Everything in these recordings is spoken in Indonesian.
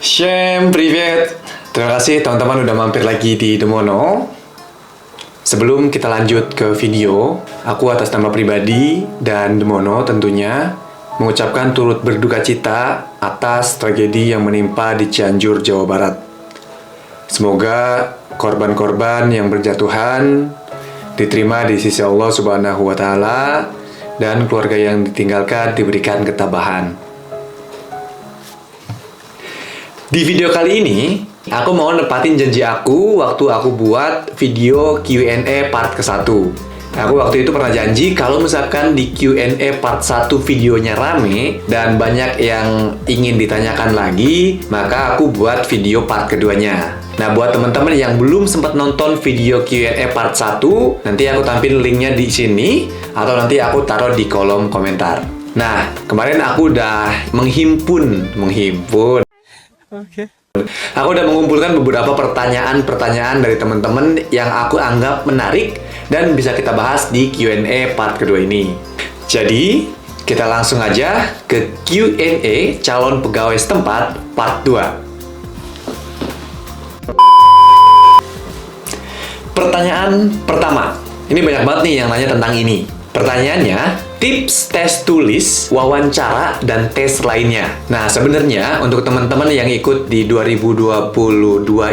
Всем привет! Terima kasih teman-teman udah mampir lagi di Demono. Sebelum kita lanjut ke video, aku atas nama pribadi dan Demono tentunya mengucapkan turut berduka cita atas tragedi yang menimpa di Cianjur, Jawa Barat. Semoga korban-korban yang berjatuhan diterima di sisi Allah Subhanahu wa Ta'ala dan keluarga yang ditinggalkan diberikan ketabahan. Di video kali ini, aku mau nepatin janji aku waktu aku buat video Q&A part ke-1. Aku waktu itu pernah janji kalau misalkan di Q&A part 1 videonya rame dan banyak yang ingin ditanyakan lagi, maka aku buat video part keduanya. Nah, buat teman-teman yang belum sempat nonton video Q&A part 1, nanti aku tampilin linknya di sini atau nanti aku taruh di kolom komentar. Nah, kemarin aku udah menghimpun. Aku udah mengumpulkan beberapa pertanyaan-pertanyaan dari teman-teman yang aku anggap menarik dan bisa kita bahas di Q&A part kedua ini. Jadi, kita langsung aja ke Q&A calon pegawai setempat part 2. Pertanyaan pertama. Ini banyak banget nih yang nanya tentang ini. Pertanyaannya, tips tes tulis, wawancara, dan tes lainnya. Nah, sebenarnya untuk teman-teman yang ikut di 2022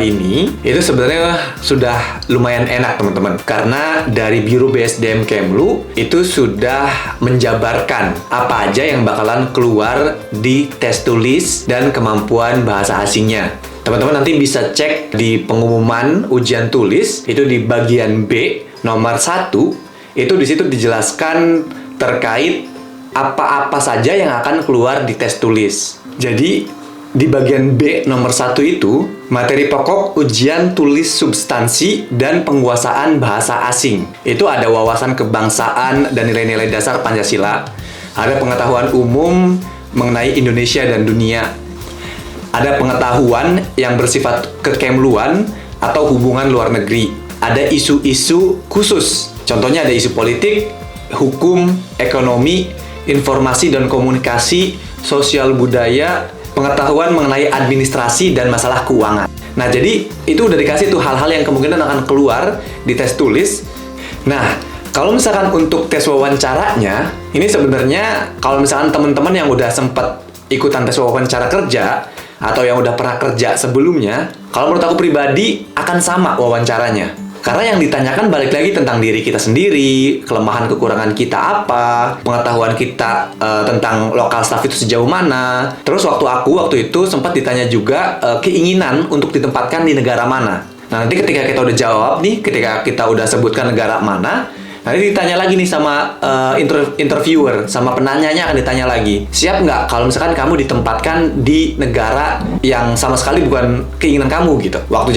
ini, itu sebenarnya sudah lumayan enak teman-teman. Karena dari Biro BSDM Kemlu, itu sudah menjabarkan apa aja yang bakalan keluar di tes tulis dan kemampuan bahasa asingnya. Teman-teman nanti bisa cek di pengumuman ujian tulis, itu di bagian B, nomor 1, itu di situ dijelaskan terkait apa-apa saja yang akan keluar di tes tulis. Jadi, di bagian B nomor 1 itu, materi pokok ujian tulis substansi dan penguasaan bahasa asing. Itu ada wawasan kebangsaan dan nilai-nilai dasar Pancasila. Ada pengetahuan umum mengenai Indonesia dan dunia. Ada pengetahuan yang bersifat kekemluan atau hubungan luar negeri. Ada isu-isu khusus. Contohnya ada isu politik, hukum, ekonomi, informasi dan komunikasi, sosial budaya, pengetahuan mengenai administrasi dan masalah keuangan. Nah, jadi itu udah dikasih tuh hal-hal yang kemungkinan akan keluar di tes tulis. Nah, kalau misalkan untuk tes wawancaranya, ini sebenarnya kalau misalkan teman-teman yang udah sempat ikutan tes wawancara kerja atau yang udah pernah kerja sebelumnya, kalau menurut aku pribadi akan sama wawancaranya. Karena yang ditanyakan balik lagi tentang diri kita sendiri, kelemahan kekurangan kita apa, pengetahuan kita tentang lokal staff itu sejauh mana. Terus waktu itu sempat ditanya juga keinginan untuk ditempatkan di negara mana. Nah, nanti ketika kita udah jawab nih, ketika kita udah sebutkan negara mana, nanti ditanya lagi nih sama interviewer, sama penanyanya akan ditanya lagi, siap nggak kalau misalkan kamu ditempatkan di negara yang sama sekali bukan keinginan kamu gitu. Waktu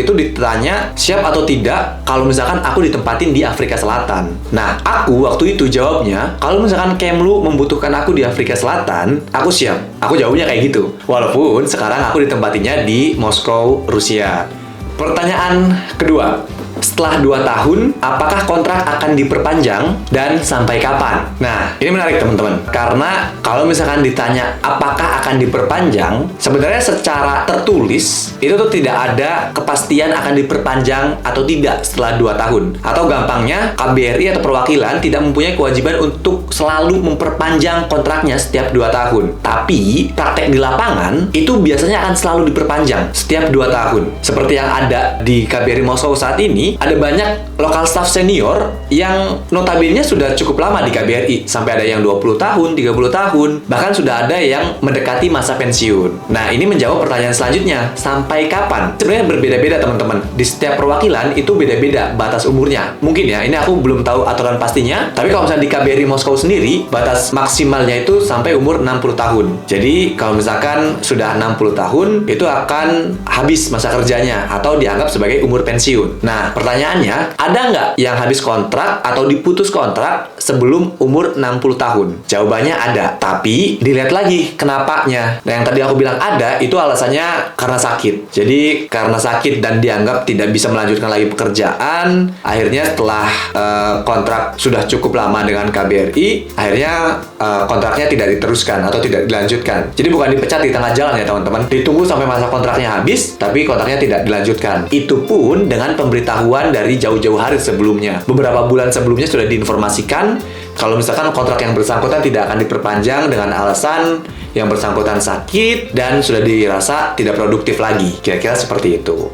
itu ditanya siap atau tidak kalau misalkan aku ditempatin di Afrika Selatan. Nah, aku waktu itu jawabnya, kalau misalkan Kemlu membutuhkan aku di Afrika Selatan, aku siap. Aku jawabnya kayak gitu. Walaupun sekarang aku ditempatinya di Moskow, Rusia. Pertanyaan kedua. Setelah 2 tahun, apakah kontrak akan diperpanjang dan sampai kapan? Nah, ini menarik teman-teman. Karena kalau misalkan ditanya apakah akan diperpanjang, sebenarnya secara tertulis, itu tuh tidak ada kepastian akan diperpanjang atau tidak setelah 2 tahun. Atau gampangnya, KBRI atau perwakilan tidak mempunyai kewajiban untuk selalu memperpanjang kontraknya setiap 2 tahun. Tapi, praktek di lapangan, itu biasanya akan selalu diperpanjang setiap 2 tahun. Seperti yang ada di KBRI Moskow saat ini, ada banyak lokal staff senior yang notabene sudah cukup lama di KBRI. Sampai ada yang 20 tahun, 30 tahun, bahkan sudah ada yang mendekati masa pensiun. Nah, ini menjawab pertanyaan selanjutnya, sampai kapan? Sebenarnya berbeda-beda teman-teman. Di setiap perwakilan itu beda-beda batas umurnya. Mungkin ya, ini aku belum tahu aturan pastinya, tapi kalau misalnya di KBRI Moskow sendiri, batas maksimalnya itu sampai umur 60 tahun. Jadi, kalau misalkan sudah 60 tahun, itu akan habis masa kerjanya atau dianggap sebagai umur pensiun. Nah, Pertanyaannya, ada nggak yang habis kontrak atau diputus kontrak sebelum umur 60 tahun? Jawabannya ada, tapi dilihat lagi kenapanya. Nah, yang tadi aku bilang ada, itu alasannya karena sakit. Jadi, karena sakit dan dianggap tidak bisa melanjutkan lagi pekerjaan, akhirnya setelah kontrak sudah cukup lama dengan KBRI, akhirnya kontraknya tidak diteruskan atau tidak dilanjutkan. Jadi, bukan dipecat di tengah jalan ya teman-teman. Ditunggu sampai masa kontraknya habis, tapi kontraknya tidak dilanjutkan. Itu pun dengan pemberitahuan dari jauh-jauh hari sebelumnya. Beberapa bulan sebelumnya sudah diinformasikan kalau misalkan kontrak yang bersangkutan tidak akan diperpanjang dengan alasan yang bersangkutan sakit dan sudah dirasa tidak produktif lagi. Kira-kira seperti itu.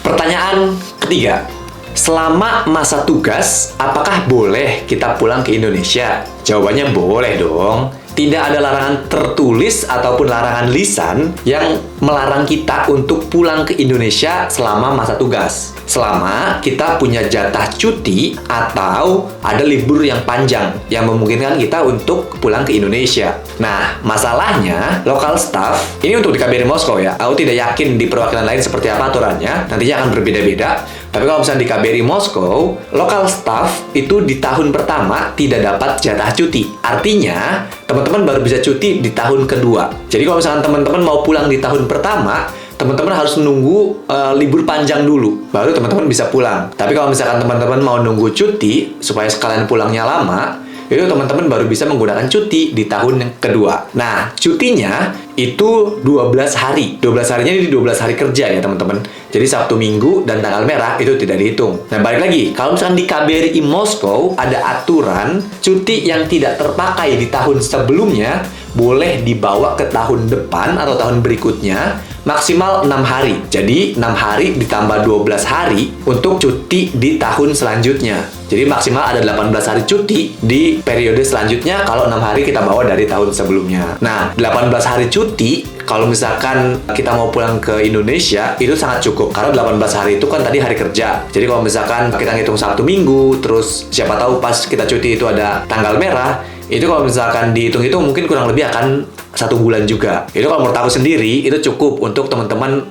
Pertanyaan ketiga. Selama masa tugas, apakah boleh kita pulang ke Indonesia? Jawabannya boleh dong. Tidak ada larangan tertulis ataupun larangan lisan yang melarang kita untuk pulang ke Indonesia selama masa tugas. Selama kita punya jatah cuti atau ada libur yang panjang yang memungkinkan kita untuk pulang ke Indonesia. Nah, masalahnya local staff, ini untuk di KBRI Moskow ya. Aku tidak yakin di perwakilan lain seperti apa aturannya, nantinya akan berbeda-beda. Tapi kalau misalnya di KBRI Moskow, local staff itu di tahun pertama tidak dapat jatah cuti. Artinya, teman-teman baru bisa cuti di tahun kedua. Jadi kalau misalkan teman-teman mau pulang di tahun pertama, teman-teman harus menunggu libur panjang dulu, baru teman-teman bisa pulang. Tapi kalau misalkan teman-teman mau nunggu cuti, supaya sekalian pulangnya lama, itu teman-teman baru bisa menggunakan cuti di tahun yang kedua. Nah, cutinya itu 12 hari. 12 harinya di 12 hari kerja ya teman-teman. Jadi Sabtu, Minggu, dan tanggal merah itu tidak dihitung. Nah, balik lagi, kalau misalkan di KBRI Moskow ada aturan cuti yang tidak terpakai di tahun sebelumnya boleh dibawa ke tahun depan atau tahun berikutnya maksimal 6 hari. Jadi 6 hari ditambah 12 hari untuk cuti di tahun selanjutnya. Jadi maksimal ada 18 hari cuti di periode selanjutnya kalau 6 hari kita bawa dari tahun sebelumnya. Nah, 18 hari cuti kalau misalkan kita mau pulang ke Indonesia itu sangat cukup karena 18 hari itu kan tadi hari kerja. Jadi kalau misalkan kita ngitung Sabtu Minggu, terus siapa tahu pas kita cuti itu ada tanggal merah, itu kalau misalkan dihitung-hitung mungkin kurang lebih akan 1 bulan juga. Itu kalau menurut aku sendiri itu cukup untuk teman-teman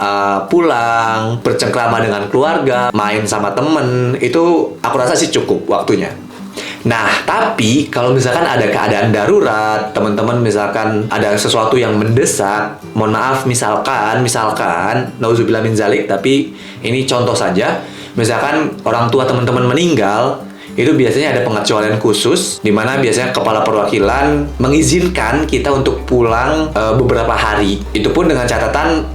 pulang, bercengkrama dengan keluarga, main sama temen. Itu aku rasa sih cukup waktunya. Nah, tapi kalau misalkan ada keadaan darurat, teman-teman misalkan ada sesuatu yang mendesak, mohon maaf, misalkan, nauzubillah min zalik, tapi ini contoh saja, misalkan orang tua teman-teman meninggal, itu biasanya ada pengecualian khusus, di mana biasanya kepala perwakilan mengizinkan kita untuk pulang beberapa hari. Itu pun dengan catatan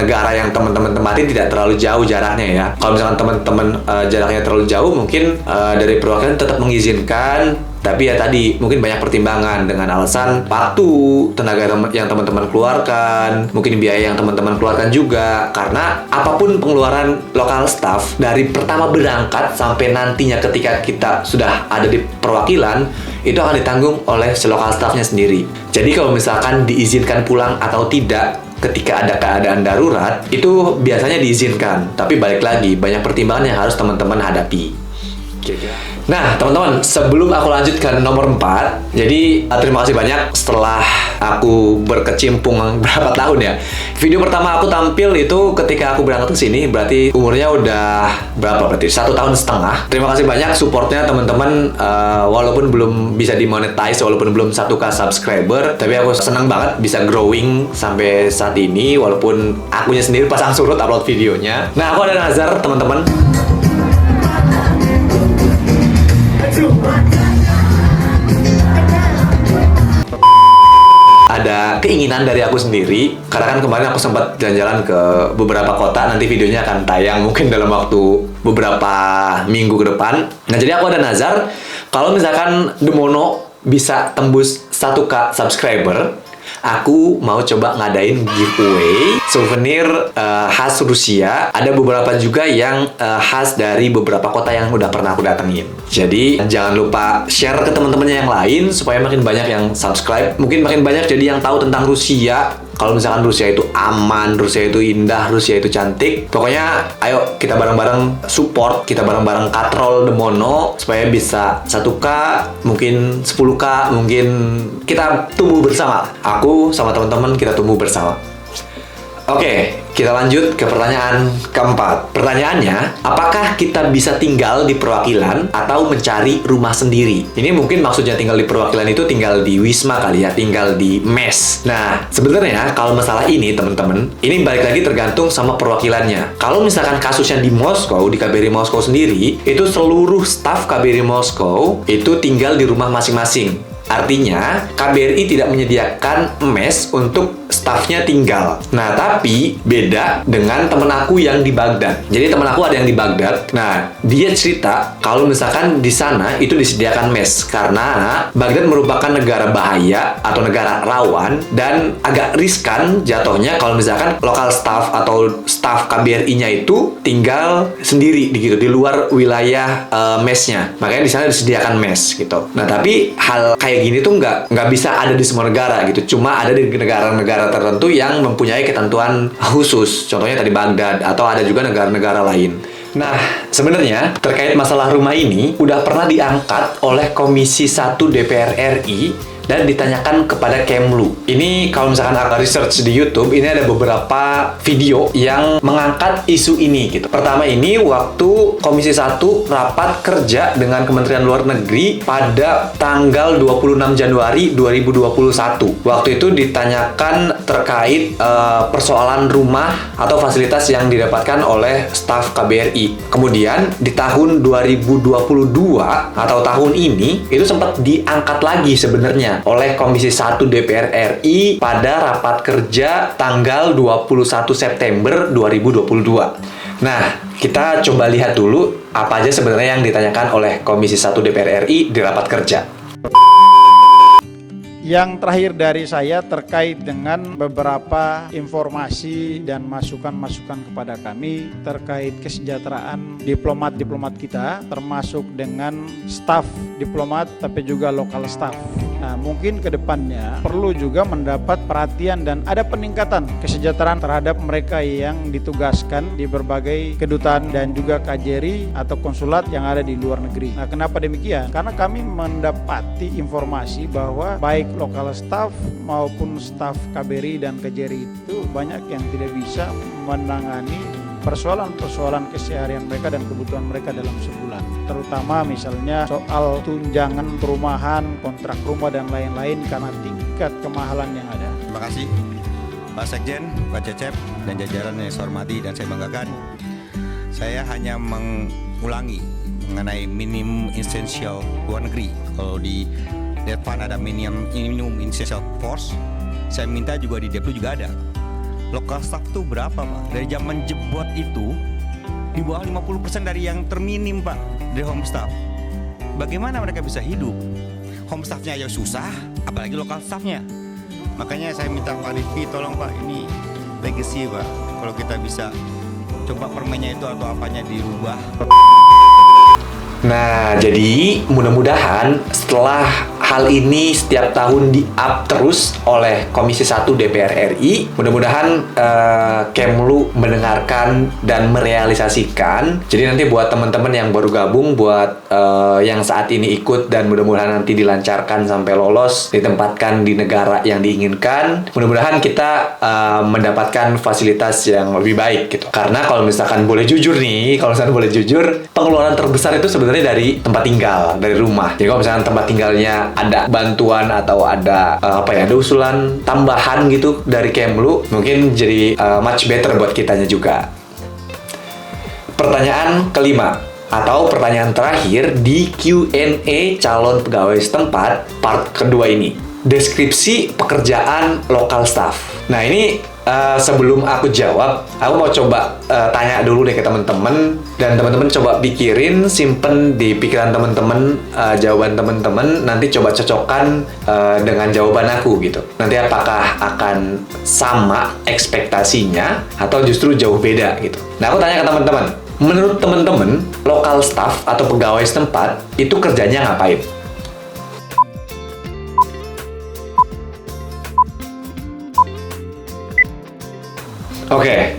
negara yang teman-teman tempatin tidak terlalu jauh jaraknya ya. Kalau misalkan teman-teman jaraknya terlalu jauh, mungkin dari perwakilan tetap mengizinkan. Tapi ya tadi, mungkin banyak pertimbangan dengan alasan waktu, tenaga yang teman-teman keluarkan, mungkin biaya yang teman-teman keluarkan juga. Karena apapun pengeluaran lokal staff, dari pertama berangkat sampai nantinya ketika kita sudah ada di perwakilan, itu akan ditanggung oleh si lokal staffnya sendiri. Jadi kalau misalkan diizinkan pulang atau tidak, ketika ada keadaan darurat, itu biasanya diizinkan. Tapi balik lagi, banyak pertimbangan yang harus teman-teman hadapi. Nah, teman-teman, sebelum aku lanjut ke nomor 4, jadi terima kasih banyak setelah aku berkecimpung berapa tahun ya. Video pertama aku tampil itu ketika aku berangkat ke sini, berarti umurnya udah berapa berarti? 1,5 tahun. Terima kasih banyak supportnya teman-teman, walaupun belum bisa dimonetize, walaupun belum 1K subscriber, tapi aku senang banget bisa growing sampai saat ini, walaupun akunya sendiri pasang surut upload videonya. Nah, aku ada Nazar, teman-teman. Ada keinginan dari aku sendiri, karena kan kemarin aku sempat jalan-jalan ke beberapa kota, nanti videonya akan tayang mungkin dalam waktu beberapa minggu ke depan. Nah, jadi aku ada nazar, kalau misalkan Demono bisa tembus 1K subscriber, aku mau coba ngadain giveaway souvenir khas Rusia. Ada beberapa juga yang khas dari beberapa kota yang udah pernah aku datengin. Jadi jangan lupa share ke teman-temannya yang lain supaya makin banyak yang subscribe. Mungkin makin banyak jadi yang tahu tentang Rusia. Kalau misalkan Rusia itu aman, Rusia itu indah, Rusia itu cantik. Pokoknya ayo kita bareng-bareng support, kita bareng-bareng katrol Demono supaya bisa 1K, mungkin 10K, mungkin kita tumbuh bersama. Aku sama teman-teman kita tumbuh bersama. Oke, kita lanjut ke pertanyaan keempat. Pertanyaannya, apakah kita bisa tinggal di perwakilan atau mencari rumah sendiri? Ini mungkin maksudnya tinggal di perwakilan itu tinggal di Wisma kali ya, tinggal di mes. Nah, sebenarnya kalau masalah ini teman-teman, ini balik lagi tergantung sama perwakilannya. Kalau misalkan kasusnya di Moskow, di KBRI Moskow sendiri, itu seluruh staf KBRI Moskow itu tinggal di rumah masing-masing. Artinya, KBRI tidak menyediakan mes untuk stafnya tinggal. Nah, tapi beda dengan temen aku yang di Baghdad. Jadi temen aku ada yang di Baghdad. Nah, dia cerita kalau misalkan di sana itu disediakan mes karena Baghdad merupakan negara bahaya atau negara rawan dan agak riskan jatuhnya kalau misalkan lokal staff atau staff KBRI-nya itu tinggal sendiri gitu di luar wilayah mesnya. Makanya di sana disediakan mes gitu. Nah, tapi hal kayak gini tuh nggak bisa ada di semua negara gitu. Cuma ada di negara-negara tertentu yang mempunyai ketentuan khusus. Contohnya tadi Baghdad atau ada juga negara-negara lain. Nah, sebenarnya terkait masalah rumah ini udah pernah diangkat oleh Komisi 1 DPR RI dan ditanyakan kepada Kemlu. Ini kalau misalkan agak research di YouTube, ini ada beberapa video yang mengangkat isu ini gitu. Pertama ini waktu Komisi 1 rapat kerja dengan Kementerian Luar Negeri pada tanggal 26 Januari 2021. Waktu itu ditanyakan terkait persoalan rumah atau fasilitas yang didapatkan oleh staf KBRI. Kemudian di tahun 2022 atau tahun ini itu sempat diangkat lagi sebenarnya oleh Komisi 1 DPR RI pada rapat kerja tanggal 21 September 2022. Nah, kita coba lihat dulu apa aja sebenarnya yang ditanyakan oleh Komisi 1 DPR RI di rapat kerja. Yang terakhir dari saya terkait dengan beberapa informasi dan masukan-masukan kepada kami terkait kesejahteraan diplomat-diplomat kita, termasuk dengan staf diplomat tapi juga lokal staf. Nah, mungkin ke depannya perlu juga mendapat perhatian dan ada peningkatan kesejahteraan terhadap mereka yang ditugaskan di berbagai kedutaan dan juga KJRI atau konsulat yang ada di luar negeri. Nah, kenapa demikian? Karena kami mendapati informasi bahwa baik lokal staff maupun staf KBRI dan KJRI itu banyak yang tidak bisa menangani persoalan-persoalan keseharian mereka dan kebutuhan mereka dalam sebulan, terutama misalnya soal tunjangan perumahan, kontrak rumah dan lain-lain karena tingkat kemahalan yang ada. Terima kasih Pak Sekjen, Pak Cecep, dan jajaran yang saya hormati dan saya banggakan. Saya hanya mengulangi mengenai minimum essential luar negeri. Kalau di Depan ada minimum essential force, saya minta juga di Deplu juga ada. Lokal staff tuh berapa Pak? Dari zaman jebot itu di bawah 50% dari yang terminim Pak, dari home staff. Bagaimana mereka bisa hidup? Home staffnya aja susah, apalagi lokal staffnya. Makanya saya minta Pak Rifki, tolong Pak, ini legacy Pak. Kalau kita bisa coba permennya itu atau apanya dirubah. Nah, jadi mudah-mudahan setelah hal ini setiap tahun di-up terus oleh Komisi 1 DPR RI, mudah-mudahan Kemlu mendengarkan dan merealisasikan. Jadi nanti buat teman-teman yang baru gabung, buat yang saat ini ikut dan mudah-mudahan nanti dilancarkan sampai lolos, ditempatkan di negara yang diinginkan, mudah-mudahan kita mendapatkan fasilitas yang lebih baik gitu. Karena kalau misalkan boleh jujur nih, pengeluaran terbesar itu sebenarnya dari tempat tinggal, dari rumah. Jadi kalau misalkan tempat tinggalnya ada bantuan atau ada ada usulan tambahan gitu dari Kemlu, mungkin jadi much better buat kitanya juga. Pertanyaan kelima atau pertanyaan terakhir di Q&A calon pegawai setempat part kedua ini. Deskripsi pekerjaan lokal staff. Nah, ini sebelum aku jawab, aku mau coba tanya dulu deh ke teman-teman, dan teman-teman coba pikirin, simpen di pikiran teman-teman jawaban teman-teman, nanti coba cocokkan dengan jawaban aku gitu. Nanti apakah akan sama ekspektasinya atau justru jauh beda gitu. Nah, aku tanya ke teman-teman, menurut teman-teman lokal staff atau pegawai setempat itu kerjanya ngapain? Oke,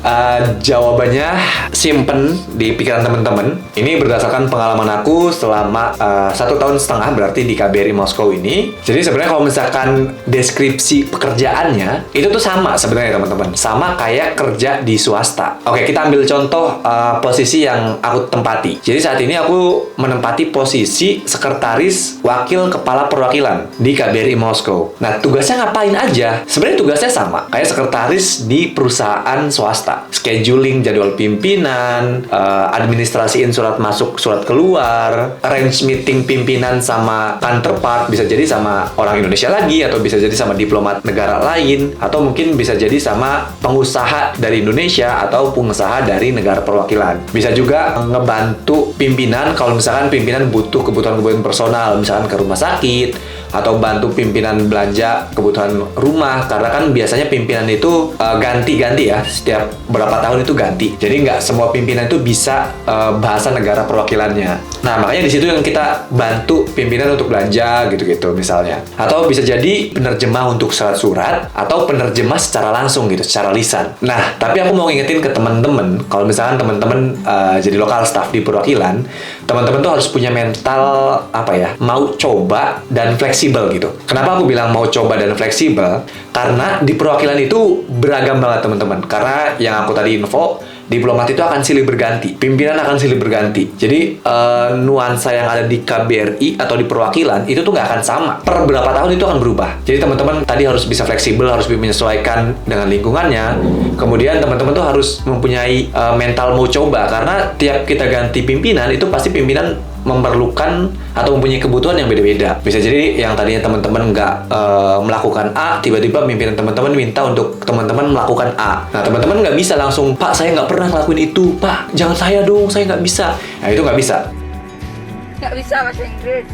jawabannya simpen di pikiran teman-teman. Ini berdasarkan pengalaman aku selama 1,5 tahun berarti di KBRI Moskow ini. Jadi sebenarnya kalau misalkan deskripsi pekerjaannya itu tuh sama sebenarnya teman-teman, sama kayak kerja di swasta. Oke, kita ambil contoh posisi yang aku tempati. Jadi saat ini aku menempati posisi sekretaris wakil kepala perwakilan di KBRI Moskow. Nah, tugasnya ngapain aja? Sebenarnya tugasnya sama kayak sekretaris di perusahaan swasta. Scheduling jadwal pimpinan, administrasiin surat masuk, surat keluar, arrange meeting pimpinan sama counterpart, bisa jadi sama orang Indonesia lagi, atau bisa jadi sama diplomat negara lain, atau mungkin bisa jadi sama pengusaha dari Indonesia atau pengusaha dari negara perwakilan. Bisa juga ngebantu pimpinan kalau misalkan pimpinan butuh kebutuhan-kebutuhan personal, misalkan ke rumah sakit, atau bantu pimpinan belanja kebutuhan rumah, karena kan biasanya pimpinan itu ganti-ganti ya, setiap berapa tahun itu ganti. Jadi nggak semua pimpinan itu bisa bahasa negara perwakilannya. Nah, makanya di situ yang kita bantu pimpinan untuk belanja gitu-gitu misalnya. Atau bisa jadi penerjemah untuk surat-surat, atau penerjemah secara langsung gitu, secara lisan. Nah, tapi aku mau ngingetin ke teman-teman, kalau misalkan teman-teman jadi lokal staff di perwakilan, teman-teman tuh harus punya mental mau coba dan fleksibel gitu. Kenapa aku bilang mau coba dan fleksibel? Karena di perwakilan itu beragam banget teman-teman. Karena yang aku tadi info, diplomat itu akan silih berganti, pimpinan akan silih berganti. Jadi nuansa yang ada di KBRI atau di perwakilan itu tuh nggak akan sama. Per berapa tahun itu akan berubah. Jadi teman-teman tadi harus bisa fleksibel, harus menyesuaikan dengan lingkungannya. Kemudian teman-teman tuh harus mempunyai mental mau coba, karena tiap kita ganti pimpinan itu pasti pimpinan memerlukan atau mempunyai kebutuhan yang beda-beda. Bisa jadi yang tadinya teman-teman nggak melakukan A, tiba-tiba pimpinan teman-teman minta untuk teman-teman melakukan A. Nah, teman-teman nggak bisa langsung, Pak, saya nggak pernah ngelakuin itu. Pak, jangan saya dong, saya nggak bisa. Nah, itu nggak bisa. Nggak bisa bahasa Inggris.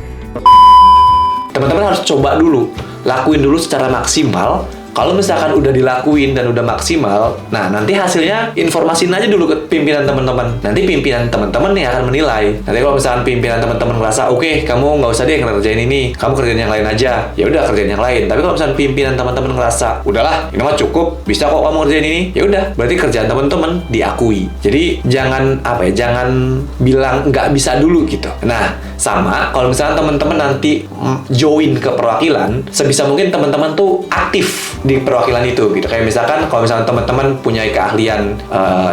Teman-teman harus coba dulu, lakuin dulu secara maksimal. Kalau misalkan udah dilakuin dan udah maksimal, nah nanti hasilnya informasiin aja dulu ke pimpinan teman-teman. Nanti pimpinan teman-teman yang akan menilai. Nanti kalau misalkan pimpinan teman-teman ngerasa, oke, kamu nggak usah deh ngerjain ini, kamu kerjain yang lain aja. Ya udah, kerjain yang lain. Tapi kalau misalkan pimpinan teman-teman ngerasa, udahlah, ini mah cukup, bisa kok kamu kerjain ini. Ya udah, berarti kerjaan teman-teman diakui. Jadi jangan jangan bilang nggak bisa dulu gitu. Nah, sama kalau misalkan teman-teman nanti join ke perwakilan, sebisa mungkin teman-teman tuh aktif di perwakilan itu gitu. Kayak misalkan kalau misalkan teman-teman punya keahlian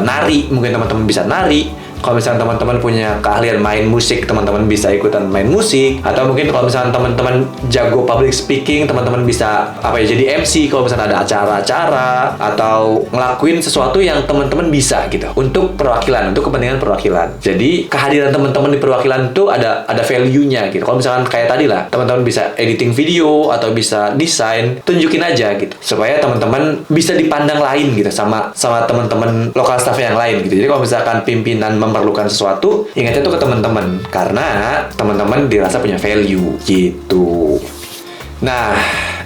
nari, mungkin teman-teman bisa nari. Kalau misalnya teman-teman punya keahlian main musik, teman-teman bisa ikutan main musik. Atau mungkin kalau misalnya teman-teman jago public speaking, teman-teman bisa jadi MC kalau misalnya ada acara-acara, atau ngelakuin sesuatu yang teman-teman bisa gitu untuk perwakilan, untuk kepentingan perwakilan. Jadi kehadiran teman-teman di perwakilan itu ada value-nya gitu. Kalau misalkan kayak tadi lah, teman-teman bisa editing video atau bisa desain, tunjukin aja gitu supaya teman-teman bisa dipandang lain gitu sama teman-teman lokal staff yang lain gitu. Jadi kalau misalkan pimpinan memerlukan sesuatu, ingat itu ke teman-teman, karena teman-teman dirasa punya value gitu. Nah,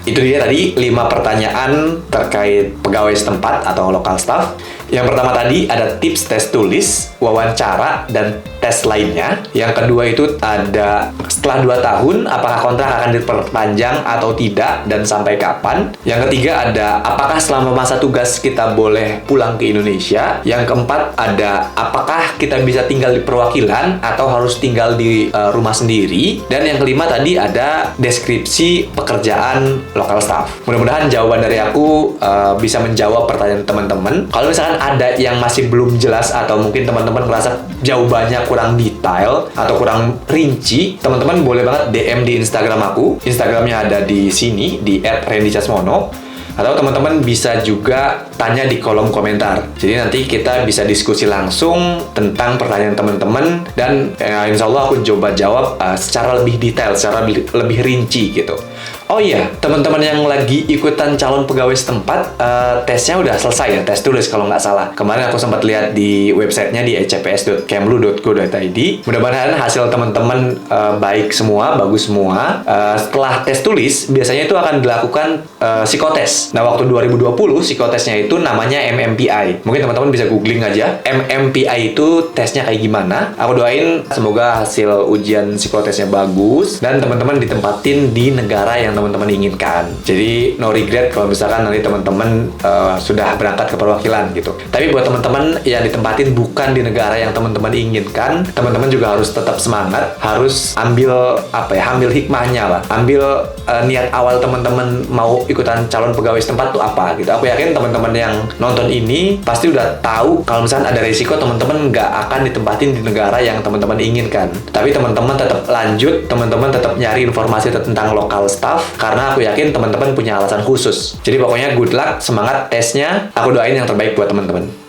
itu dia tadi 5 pertanyaan terkait pegawai setempat atau local staff. Yang pertama tadi ada tips tes tulis, wawancara, dan tes lainnya. Yang kedua itu ada setelah 2 tahun, apakah kontrak akan diperpanjang atau tidak, dan sampai kapan. Yang ketiga ada apakah selama masa tugas kita boleh pulang ke Indonesia. Yang keempat ada apakah kita bisa tinggal di perwakilan atau harus tinggal di rumah sendiri. Dan yang kelima tadi ada deskripsi pekerjaan local staff. Mudah-mudahan jawaban dari aku bisa menjawab pertanyaan teman-teman. Kalau misalkan ada yang masih belum jelas atau mungkin teman-teman merasa jawabannya kurang detail atau kurang rinci, teman-teman boleh banget DM di Instagram aku. Instagramnya ada di sini, di @randycasmono. Atau teman-teman bisa juga tanya di kolom komentar. Jadi nanti kita bisa diskusi langsung tentang pertanyaan teman-teman. Dan insya Allah aku coba jawab secara lebih detail, secara lebih rinci gitu. Oh iya, teman-teman yang lagi ikutan calon pegawai setempat, tesnya udah selesai ya, tes tulis kalau nggak salah. Kemarin aku sempat lihat di websitenya di ecps.kemlu.go.id. Mudah-mudahan hasil teman-teman baik semua, bagus semua. Setelah tes tulis, biasanya itu akan dilakukan psikotes. Nah, waktu 2020, psikotesnya itu namanya MMPI. Mungkin teman-teman bisa googling aja, MMPI itu tesnya kayak gimana. Aku doain semoga hasil ujian psikotesnya bagus, dan teman-teman ditempatin di negara yang teman-teman inginkan. Jadi no regret kalau misalkan nanti teman-teman sudah berangkat ke perwakilan gitu. Tapi buat teman-teman yang ditempatin bukan di negara yang teman-teman inginkan, teman-teman juga harus tetap semangat, harus ambil ambil hikmahnya lah, ambil niat awal teman-teman mau ikutan calon pegawai setempat tuh apa gitu. Aku yakin teman-teman yang nonton ini pasti udah tahu kalau misalkan ada risiko teman-teman nggak akan ditempatin di negara yang teman-teman inginkan. Tapi teman-teman tetap lanjut, teman-teman tetap nyari informasi tentang lokal staff karena aku yakin teman-teman punya alasan khusus. Jadi pokoknya good luck, semangat tesnya. Aku doain yang terbaik buat teman-teman.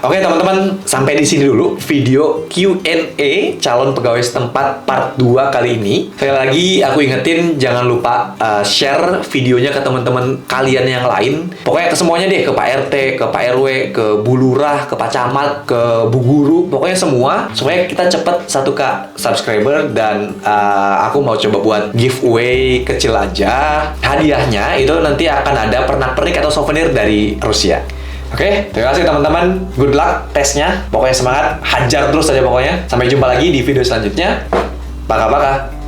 Oke teman-teman, sampai di sini dulu video Q&A calon pegawai setempat part 2 kali ini. Sekali lagi aku ingetin jangan lupa share videonya ke teman-teman kalian yang lain. Pokoknya ke semuanya deh, ke Pak RT, ke Pak RW, ke Bu Lurah, ke Pak Camat, ke Bu Guru, pokoknya semua supaya kita cepet 1K subscriber dan aku mau coba buat giveaway kecil aja. Hadiahnya itu nanti akan ada pernak-pernik atau souvenir dari Rusia. Oke, terima kasih teman-teman. Good luck tesnya. Pokoknya semangat, hajar terus aja pokoknya. Sampai jumpa lagi di video selanjutnya. Paka-paka.